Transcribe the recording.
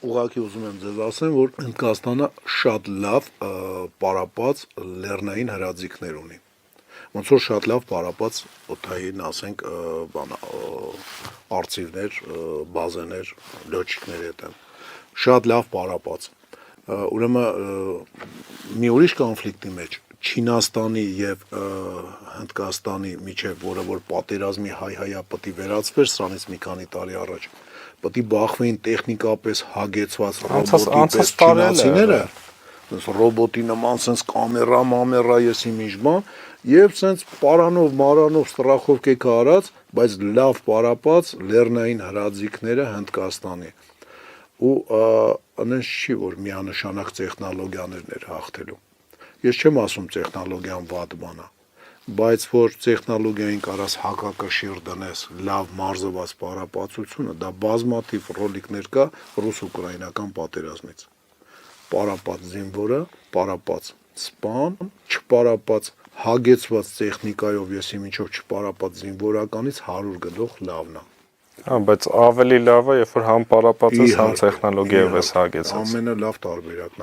Ուղղակի ուզում եմ ձեզ ասեմ, որ Հնդկաստանը շատ լավ պարապած լեռնային հրաձիգներ ունի։ Ոնց որ շատ լավ պարապած օդային, ասենք, արծիվներ, բազեներ, լոճիկների հետ են։ Շատ լավ պարապած։ Ուրեմն մի ուրիշ կոնֆլիկտի մեջ Չինաստանի եւ Հնդկաստանի միջև, որը որ պատերազմի հայ-հայա պետք է վերածվեր սրանից մի քանի տարի առաջ, պետք է բախվեին տեխնիկապես հագեցված ռոբոտի պես չինացիները, ռոբոտի նման sense կամերա, ես իմիջ բան, եւ sense պարանով, մարանով, ստրախովկեքա արած, բայց լավ պարապած լեռնային հրաձիգները Հնդկաստանի։ Ու այնպես չի, որ միանշանակ տեխնոլոգիաներն էր հաղթելու։ Ես չեմ ասում տեխնոլոգիան վատ բան է, բայց որ տեխնոլոգիային կարաս հակակշիռ դնես լավ մարզված պարապածությունը, դա բազմաթիվ ռոլիկներ կա ռուս-ուկրաինական պատերազմից։ Պարապած զինվորը, պարապած սպան, չպարապած հագեցված տեխնիկայով, եսի միջով չպարապած զինվորականից 100 գլուխ լավն է։ Բայց ավելի լավ է, երբ որ համ պարապած ես, համ տեխնոլոգիայով ես հագեցած։ Ամենալավ տարբերակն է։